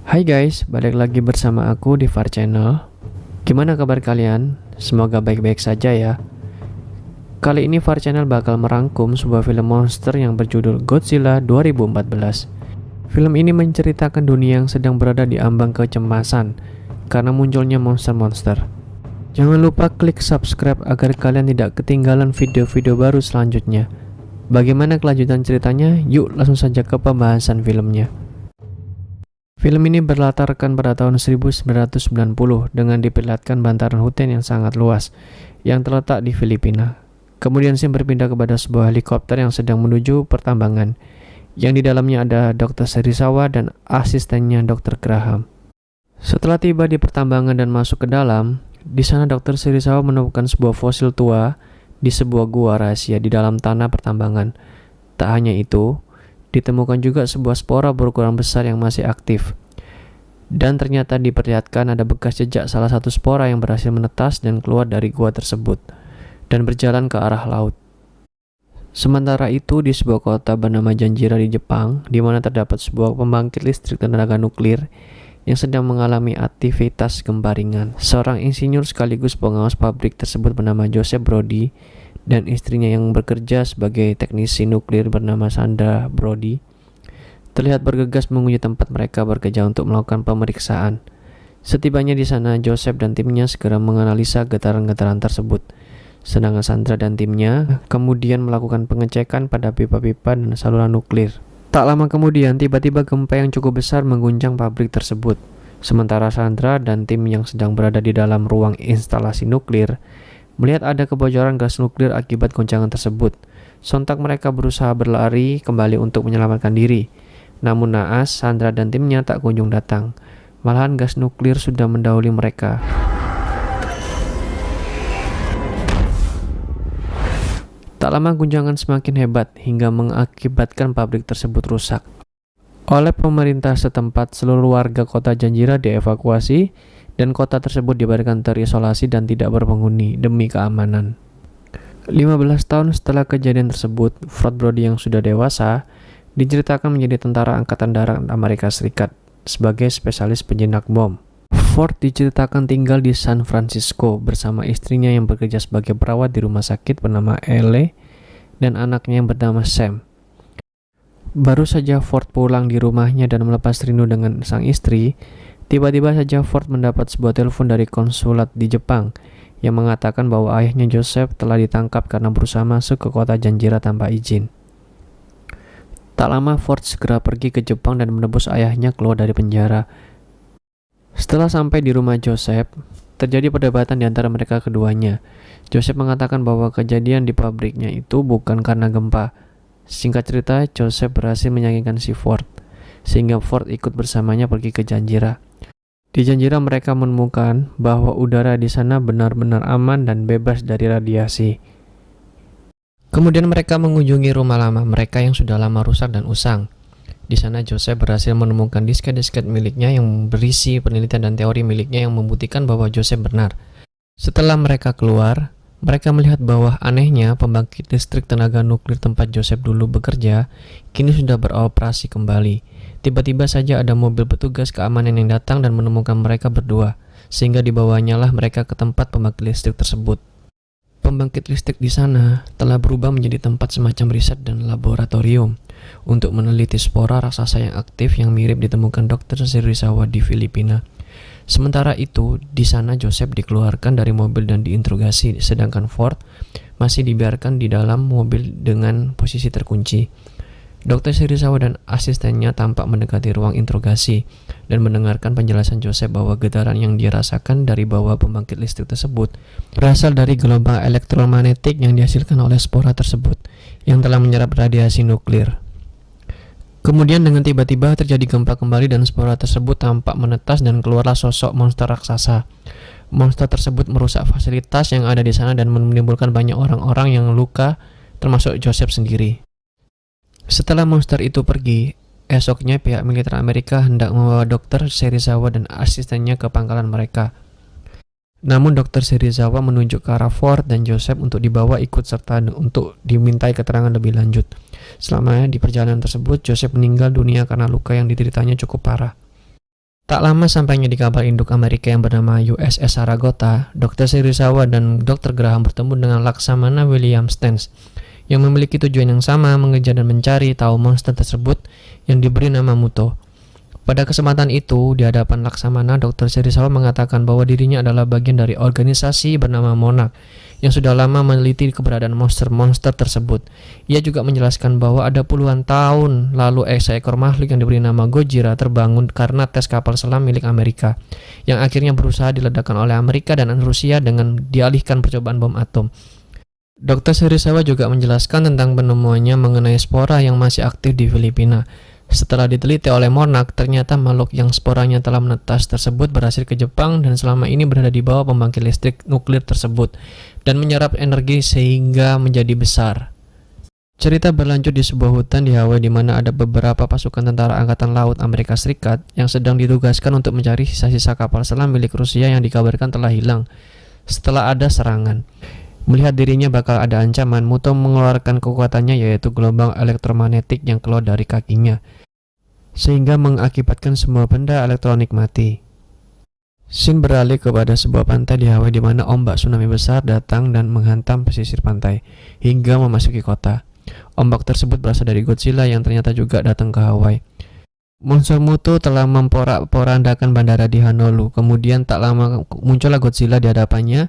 Hai guys, balik lagi bersama aku di Far Channel. Gimana kabar kalian? Semoga baik-baik saja ya. Kali ini Far Channel bakal merangkum sebuah film monster yang berjudul Godzilla 2014. Film ini menceritakan dunia yang sedang berada di ambang kecemasan karena munculnya monster-monster. Jangan lupa klik subscribe agar kalian tidak ketinggalan video-video baru selanjutnya. Bagaimana kelanjutan ceritanya? Yuk langsung saja ke pembahasan filmnya. Film ini berlatarkan pada tahun 1990 dengan diperlihatkan bantaran hutan yang sangat luas yang terletak di Filipina. Kemudian scene berpindah kepada sebuah helikopter yang sedang menuju pertambangan, yang di dalamnya ada Dr. Serizawa dan asistennya Dr. Graham. Setelah tiba di pertambangan dan masuk ke dalam, di sana Dr. Serizawa menemukan sebuah fosil tua di sebuah gua rahasia di dalam tanah pertambangan. Tak hanya itu, ditemukan juga sebuah spora berukuran besar yang masih aktif. Dan ternyata diperlihatkan ada bekas jejak salah satu spora yang berhasil menetas dan keluar dari gua tersebut dan berjalan ke arah laut. Sementara itu di sebuah kota bernama Janjira di Jepang, di mana terdapat sebuah pembangkit listrik tenaga nuklir yang sedang mengalami aktivitas gempa ringan. Seorang insinyur sekaligus pengawas pabrik tersebut bernama Joseph Brody dan istrinya yang bekerja sebagai teknisi nuklir bernama Sandra Brody terlihat bergegas mengunjungi tempat mereka bekerja untuk melakukan pemeriksaan. Setibanya di sana, Joseph dan timnya segera menganalisa getaran-getaran tersebut, sedangkan Sandra dan timnya kemudian melakukan pengecekan pada pipa-pipa dan saluran nuklir. Tak lama kemudian, tiba-tiba gempa yang cukup besar mengguncang pabrik tersebut. Sementara Sandra dan tim yang sedang berada di dalam ruang instalasi nuklir melihat ada kebocoran gas nuklir akibat goncangan tersebut. Sontak mereka berusaha berlari kembali untuk menyelamatkan diri. Namun naas, Sandra dan timnya tak kunjung datang. Malahan gas nuklir sudah mendahului mereka. Tak lama guncangan semakin hebat hingga mengakibatkan pabrik tersebut rusak. Oleh pemerintah setempat, seluruh warga kota Janjira dievakuasi dan kota tersebut dibiarkan terisolasi dan tidak berpenghuni demi keamanan. 15 tahun setelah kejadian tersebut, Ford Brody yang sudah dewasa diceritakan menjadi tentara angkatan darat Amerika Serikat sebagai spesialis penjinak bom. Ford diceritakan tinggal di San Francisco bersama istrinya yang bekerja sebagai perawat di rumah sakit bernama Elle dan anaknya yang bernama Sam. Baru saja Ford pulang di rumahnya dan melepas rindu dengan sang istri, tiba-tiba saja Ford mendapat sebuah telepon dari konsulat di Jepang yang mengatakan bahwa ayahnya Joseph telah ditangkap karena berusaha masuk ke kota Janjira tanpa izin. Tak lama Ford segera pergi ke Jepang dan menebus ayahnya keluar dari penjara. Setelah sampai di rumah Joseph, terjadi perdebatan di antara mereka keduanya. Joseph mengatakan bahwa kejadian di pabriknya itu bukan karena gempa. Singkat cerita, Joseph berhasil meyakinkan si Ford, sehingga Ford ikut bersamanya pergi ke Janjira. Di Janjira mereka menemukan bahwa udara di sana benar-benar aman dan bebas dari radiasi. Kemudian mereka mengunjungi rumah lama mereka yang sudah lama rusak dan usang. Di sana Joseph berhasil menemukan disket-disket miliknya yang berisi penelitian dan teori miliknya yang membuktikan bahwa Joseph benar. Setelah mereka keluar, mereka melihat bahwa anehnya pembangkit listrik tenaga nuklir tempat Joseph dulu bekerja kini sudah beroperasi kembali. Tiba-tiba saja ada mobil petugas keamanan yang datang dan menemukan mereka berdua, sehingga dibawanya lah mereka ke tempat pembangkit listrik tersebut. Pembangkit listrik di sana telah berubah menjadi tempat semacam riset dan laboratorium untuk meneliti spora raksasa yang aktif yang mirip ditemukan Dr. Serizawa di Filipina. Sementara itu, di sana Joseph dikeluarkan dari mobil dan diinterogasi, sedangkan Ford masih dibiarkan di dalam mobil dengan posisi terkunci. Dr. Serizawa dan asistennya tampak mendekati ruang interogasi dan mendengarkan penjelasan Joseph bahwa getaran yang dirasakan dari bawah pembangkit listrik tersebut berasal dari gelombang elektromagnetik yang dihasilkan oleh spora tersebut yang telah menyerap radiasi nuklir. Kemudian dengan tiba-tiba terjadi gempa kembali dan spora tersebut tampak menetas dan keluarlah sosok monster raksasa. Monster tersebut merusak fasilitas yang ada di sana dan menimbulkan banyak orang-orang yang luka, termasuk Joseph sendiri. Setelah monster itu pergi, esoknya pihak militer Amerika hendak membawa Dr. Serizawa dan asistennya ke pangkalan mereka. Namun Dr. Serizawa menunjuk ke arah Ford dan Joseph untuk dibawa ikut serta untuk dimintai keterangan lebih lanjut. Selama di perjalanan tersebut, Joseph meninggal dunia karena luka yang dideritanya cukup parah. Tak lama sampainya di kapal induk Amerika yang bernama USS Saratoga, Dr. Serizawa dan Dr. Graham bertemu dengan Laksamana William Stans yang memiliki tujuan yang sama, mengejar dan mencari tahu monster tersebut yang diberi nama Muto. Pada kesempatan itu, di hadapan Laksamana, Dr. Serizawa mengatakan bahwa dirinya adalah bagian dari organisasi bernama Monarch yang sudah lama meneliti keberadaan monster-monster tersebut. Ia juga menjelaskan bahwa ada puluhan tahun lalu seekor makhluk yang diberi nama Gojira terbangun karena tes kapal selam milik Amerika, yang akhirnya berusaha diledakkan oleh Amerika dan Rusia dengan dialihkan percobaan bom atom. Dr. Serizawa juga menjelaskan tentang penemuannya mengenai spora yang masih aktif di Filipina. Setelah diteliti oleh Monarch, ternyata makhluk yang sporanya telah menetas tersebut berhasil ke Jepang dan selama ini berada di bawah pembangkit listrik nuklir tersebut dan menyerap energi sehingga menjadi besar. Cerita berlanjut di sebuah hutan di Hawaii di mana ada beberapa pasukan tentara angkatan laut Amerika Serikat yang sedang ditugaskan untuk mencari sisa-sisa kapal selam milik Rusia yang dikabarkan telah hilang setelah ada serangan. Melihat dirinya bakal ada ancaman, Muto mengeluarkan kekuatannya yaitu gelombang elektromagnetik yang keluar dari kakinya, sehingga mengakibatkan semua benda elektronik mati. Scene beralih kepada sebuah pantai di Hawaii di mana ombak tsunami besar datang dan menghantam pesisir pantai hingga memasuki kota. Ombak tersebut berasal dari Godzilla yang ternyata juga datang ke Hawaii. Monster Muto telah memporak-porandakan bandara di Honolulu. Kemudian tak lama muncullah Godzilla di hadapannya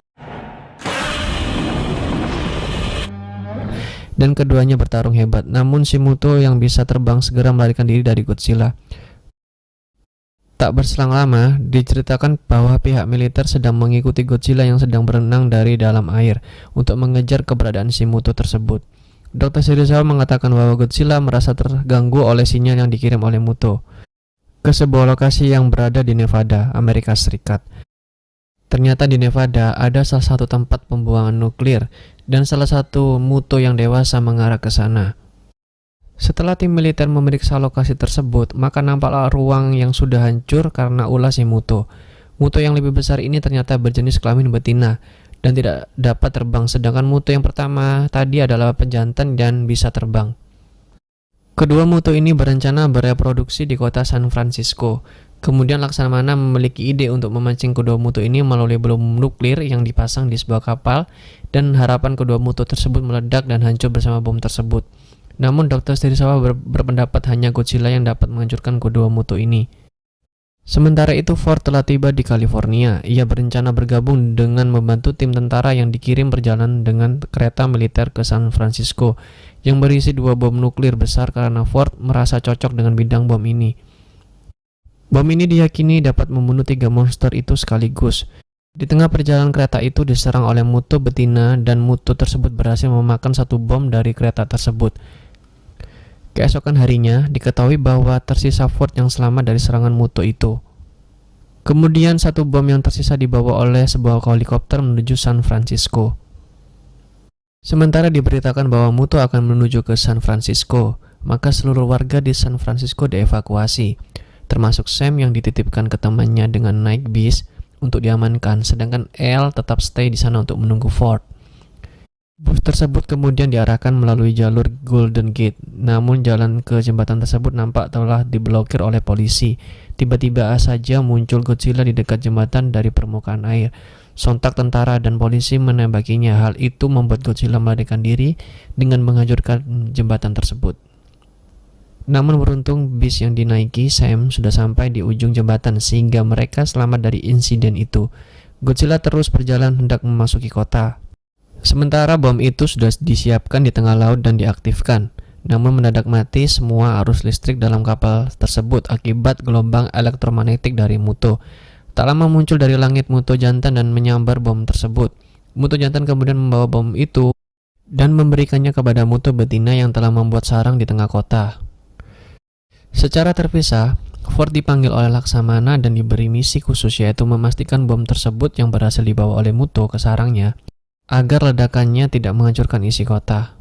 dan keduanya bertarung hebat. Namun si Muto yang bisa terbang segera melarikan diri dari Godzilla. Tak berselang lama, diceritakan bahwa pihak militer sedang mengikuti Godzilla yang sedang berenang dari dalam air untuk mengejar keberadaan si Muto tersebut. Dr. Serizawa mengatakan bahwa Godzilla merasa terganggu oleh sinyal yang dikirim oleh Muto ke sebuah lokasi yang berada di Nevada, Amerika Serikat. Ternyata di Nevada ada salah satu tempat pembuangan nuklir dan salah satu Muto yang dewasa mengarah ke sana. Setelah tim militer memeriksa lokasi tersebut, maka nampaklah ruang yang sudah hancur karena ulah si Muto. Muto yang lebih besar ini ternyata berjenis kelamin betina dan tidak dapat terbang, sedangkan Muto yang pertama tadi adalah pejantan dan bisa terbang. Kedua Muto ini berencana bereproduksi di kota San Francisco. Kemudian Laksamana memiliki ide untuk memancing kedua Muto ini melalui bom nuklir yang dipasang di sebuah kapal dan harapan kedua Muto tersebut meledak dan hancur bersama bom tersebut. Namun Dr. Serizawa berpendapat hanya Godzilla yang dapat menghancurkan kedua Muto ini. Sementara itu Ford telah tiba di California. Ia berencana bergabung dengan membantu tim tentara yang dikirim berjalan dengan kereta militer ke San Francisco yang berisi 2 bom nuklir besar karena Ford merasa cocok dengan bidang bom ini. Bom ini diyakini dapat membunuh 3 monster itu sekaligus. Di tengah perjalanan kereta itu diserang oleh Muto betina dan Muto tersebut berhasil memakan 1 bom dari kereta tersebut. Keesokan harinya, diketahui bahwa tersisa Ford yang selamat dari serangan Muto itu. Kemudian 1 bom yang tersisa dibawa oleh sebuah helikopter menuju San Francisco. Sementara diberitakan bahwa Muto akan menuju ke San Francisco, maka seluruh warga di San Francisco dievakuasi, termasuk Sam yang dititipkan ke temannya dengan naik bis untuk diamankan, sedangkan Elle tetap stay di sana untuk menunggu Ford. Bus tersebut kemudian diarahkan melalui jalur Golden Gate, namun jalan ke jembatan tersebut nampak telah diblokir oleh polisi. Tiba-tiba saja muncul Godzilla di dekat jembatan dari permukaan air. Sontak tentara dan polisi menembakinya. Hal itu membuat Godzilla melarikan diri dengan menghancurkan jembatan tersebut. Namun beruntung bis yang dinaiki Sam sudah sampai di ujung jembatan sehingga mereka selamat dari insiden itu. Godzilla terus berjalan hendak memasuki kota. Sementara bom itu sudah disiapkan di tengah laut dan diaktifkan. Namun mendadak mati semua arus listrik dalam kapal tersebut akibat gelombang elektromagnetik dari Muto. Tak lama muncul dari langit Muto jantan dan menyambar bom tersebut. Muto jantan kemudian membawa bom itu dan memberikannya kepada Muto betina yang telah membuat sarang di tengah kota. Secara terpisah, Ford dipanggil oleh Laksamana dan diberi misi khusus yaitu memastikan bom tersebut yang berhasil dibawa oleh Muto ke sarangnya agar ledakannya tidak menghancurkan isi kota.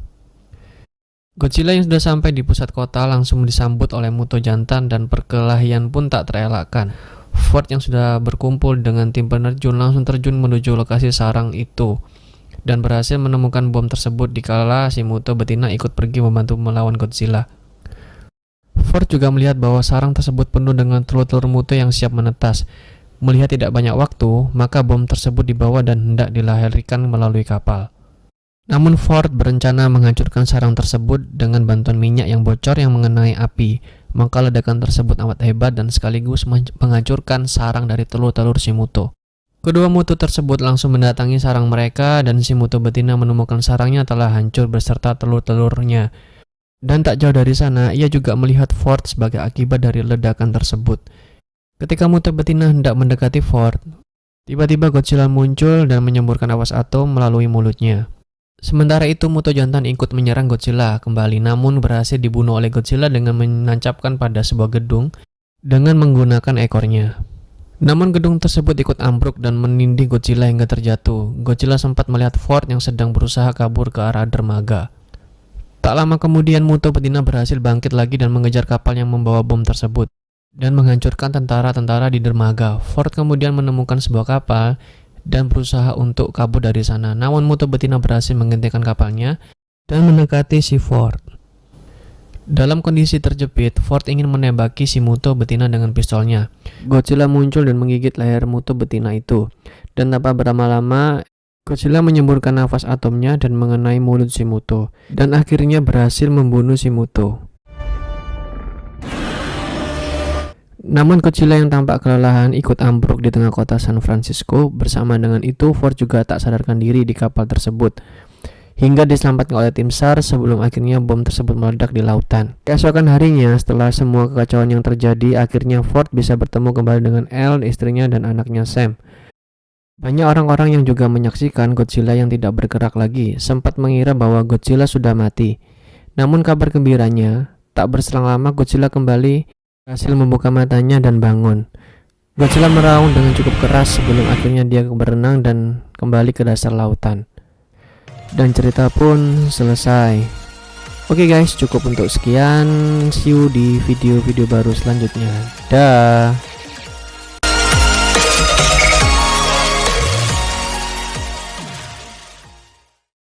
Godzilla yang sudah sampai di pusat kota langsung disambut oleh Muto jantan dan perkelahian pun tak terelakkan. Ford yang sudah berkumpul dengan tim penerjun langsung terjun menuju lokasi sarang itu dan berhasil menemukan bom tersebut dikala si Muto betina ikut pergi membantu melawan Godzilla. Ford juga melihat bahwa sarang tersebut penuh dengan telur-telur muto yang siap menetas. Melihat tidak banyak waktu, maka bom tersebut dibawa dan hendak dilahirkan melalui kapal. Namun Ford berencana menghancurkan sarang tersebut dengan bantuan minyak yang bocor yang mengenai api. Maka ledakan tersebut amat hebat dan sekaligus menghancurkan sarang dari telur-telur si muto. Kedua muto tersebut langsung mendatangi sarang mereka dan si muto betina menemukan sarangnya telah hancur beserta telur-telurnya. Dan tak jauh dari sana, ia juga melihat Ford sebagai akibat dari ledakan tersebut. Ketika muto betina hendak mendekati Ford, tiba-tiba Godzilla muncul dan menyemburkan awas atom melalui mulutnya. Sementara itu, muto jantan ikut menyerang Godzilla kembali, namun berhasil dibunuh oleh Godzilla dengan menancapkan pada sebuah gedung dengan menggunakan ekornya. Namun gedung tersebut ikut ambruk dan menindih Godzilla hingga terjatuh. Godzilla sempat melihat Ford yang sedang berusaha kabur ke arah dermaga. Tak lama kemudian, muto betina berhasil bangkit lagi dan mengejar kapal yang membawa bom tersebut dan menghancurkan tentara-tentara di dermaga. Ford kemudian menemukan sebuah kapal dan berusaha untuk kabur dari sana. Namun muto betina berhasil menghentikan kapalnya dan mendekati si Ford. Dalam kondisi terjepit, Ford ingin menembaki si muto betina dengan pistolnya. Godzilla muncul dan menggigit leher muto betina itu. Dan tanpa berlama-lama, Godzilla menyemburkan nafas atomnya dan mengenai mulut si muto, dan akhirnya berhasil membunuh si muto. Namun Godzilla yang tampak kelelahan ikut ambruk di tengah kota San Francisco. Bersama dengan itu, Ford juga tak sadarkan diri di kapal tersebut, hingga diselamatkan oleh tim SAR sebelum akhirnya bom tersebut meledak di lautan. Keesokan harinya, setelah semua kekacauan yang terjadi, akhirnya Ford bisa bertemu kembali dengan Elle, istrinya dan anaknya Sam. Banyak orang-orang yang juga menyaksikan Godzilla yang tidak bergerak lagi sempat mengira bahwa Godzilla sudah mati. Namun kabar gembiranya, tak berselang lama Godzilla kembali berhasil membuka matanya dan bangun. Godzilla meraung dengan cukup keras sebelum akhirnya dia berenang dan kembali ke dasar lautan. Dan cerita pun selesai. Oke guys, cukup untuk sekian. See you di video-video baru selanjutnya. Dah.